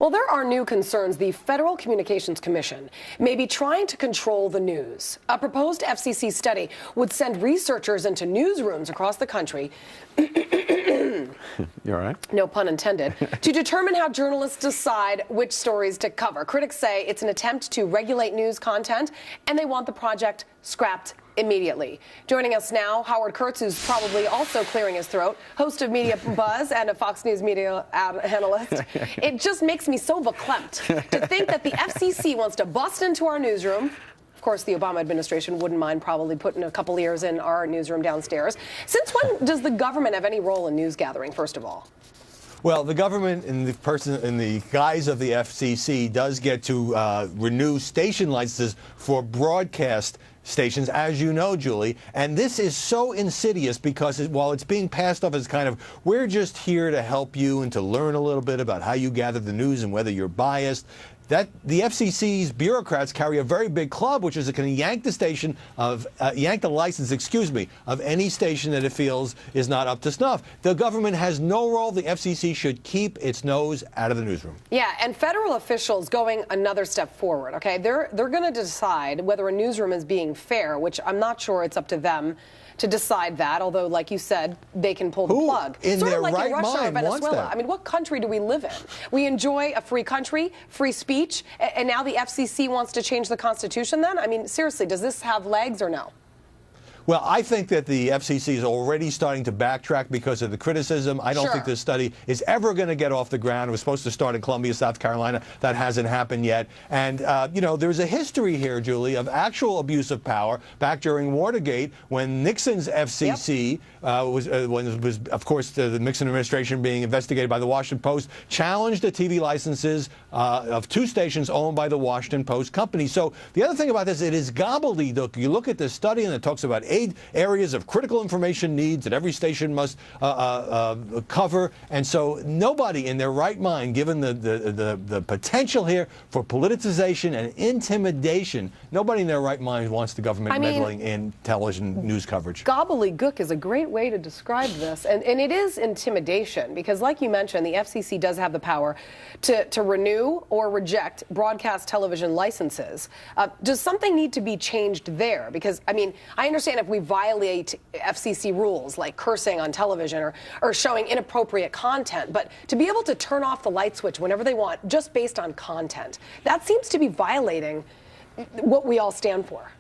Well, there are new concerns the Federal Communications Commission may be trying to control the news. A proposed FCC study would send researchers into newsrooms across the country. You all right? No pun intended. To determine how journalists decide which stories to cover. Critics say it's an attempt to regulate news content, and they want the project scrapped immediately. Joining us now, Howard Kurtz, who's probably also clearing his throat, host of Media Buzz and a Fox News media analyst. It just makes me so verklempt to think that the FCC wants to bust into our newsroom. Of course, the Obama administration wouldn't mind probably putting a couple ears in our newsroom downstairs. Since when does the government have any role in news gathering, first of all? Well, the government, in the guise of the FCC, does get to renew station licenses for broadcast stations, as you know, Julie. And this is so insidious because while it's being passed off as kind of, we're just here to help you and to learn a little bit about how you gather the news and whether you're biased, that the FCC's bureaucrats carry a very big club, which is it can yank the license, of any station that it feels is not up to snuff. The government has no role. The FCC should keep its nose out of the newsroom. Yeah, and federal officials going another step forward. Okay, they're going to decide whether a newsroom is being fair, which I'm not sure it's up to them to decide that, although, like you said, they can pull the plug. In sort their of like right in Russia or mind Venezuela. wants that? I mean, what country do we live in? We enjoy a free country, free speech, and now the FCC wants to change the Constitution then? I mean, seriously, does this have legs or no? Well, I think that the FCC is already starting to backtrack because of the criticism. I don't think this study is ever going to get off the ground. It was supposed to start in Columbia, South Carolina. That hasn't happened yet. And, you know, there's a history here, Julie, of actual abuse of power back during Watergate when Nixon's FCC was, of course, the Nixon administration being investigated by the Washington Post, challenged the TV licenses of 2 stations owned by the Washington Post company. So the other thing about this, it is gobbledygook. You look at this study and it talks about 8 areas of critical information needs that every station must cover. And so nobody in their right mind, given the potential here for politicization and intimidation, nobody in their right mind wants the government meddling in television news coverage. Gobbledygook is a great way to describe this. And it is intimidation because, like you mentioned, the FCC does have the power to renew or reject broadcast television licenses. Does something need to be changed there? Because, I mean, I understand if we violate FCC rules like cursing on television or showing inappropriate content, but to be able to turn off the light switch whenever they want just based on content, that seems to be violating what we all stand for.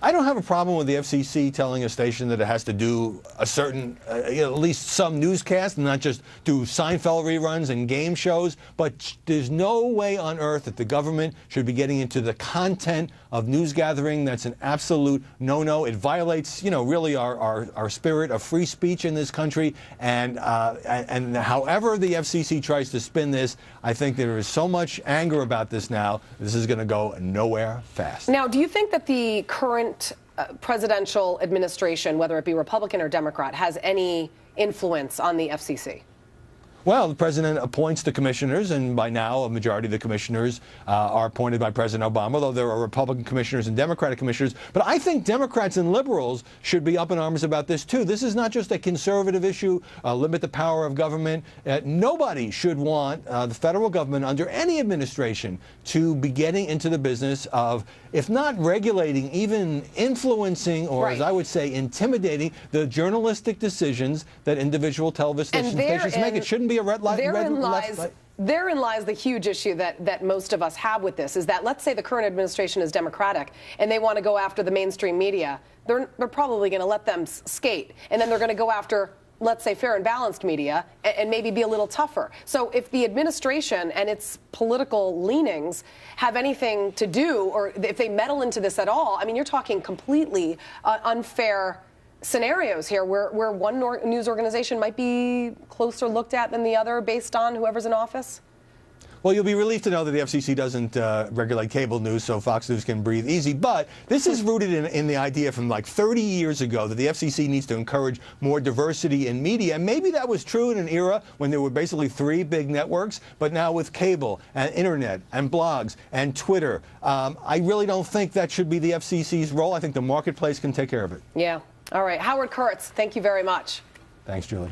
I don't have a problem with the FCC telling a station that it has to do a certain, at least some newscast and not just do Seinfeld reruns and game shows. But there's no way on earth that the government should be getting into the content of news gathering. That's an absolute no-no. It violates, you know, really our spirit of free speech in this country. And however the FCC tries to spin this, I think there is so much anger about this now. This is going to go nowhere fast. Now, do you think that the current presidential administration, whether it be Republican or Democrat, has any influence on the FCC? Well, the president appoints the commissioners, and by now a majority of the commissioners are appointed by President Obama, though there are Republican commissioners and Democratic commissioners. But I think Democrats and liberals should be up in arms about this, too. This is not just a conservative issue, limit the power of government. Nobody should want the federal government under any administration to be getting into the business of, if not regulating, even influencing or, as I would say, intimidating the journalistic decisions that individual television stations make. It shouldn't be a red light. Therein lies the huge issue that most of us have with this, is that let's say the current administration is Democratic and they want to go after the mainstream media. They're probably going to let them skate, and then they're going to go after, let's say, fair and balanced media and maybe be a little tougher. So if the administration and its political leanings have anything to do, or if they meddle into this at all, I mean, you're talking completely unfair scenarios here where one news organization might be closer looked at than the other based on whoever's in office? Well, you'll be relieved to know that the FCC doesn't regulate cable news, so Fox News can breathe easy. But this is rooted in the idea from like 30 years ago that the FCC needs to encourage more diversity in media. And maybe that was true in an era when there were basically 3 big networks. But now with cable and internet and blogs and Twitter, I really don't think that should be the FCC's role. I think the marketplace can take care of it. Yeah. All right. Howard Kurtz, thank you very much. Thanks, Julie.